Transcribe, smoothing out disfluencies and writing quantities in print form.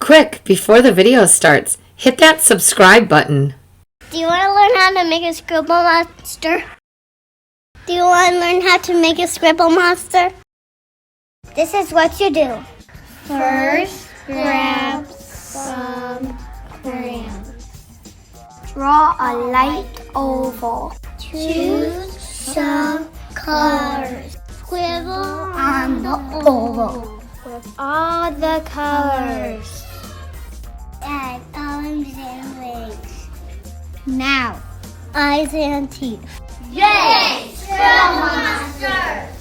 Quick, before the video starts, hit that subscribe button. Do you want to learn how to make a Scribble Monster? Do you want to learn how to make a Scribble Monster? This is what you do. First, grab some crayons. Draw a light oval. Choose some colors. Scribble on the oval with all the colors. Add arms and legs. Now, eyes and teeth. Yay! Scribble Monsters!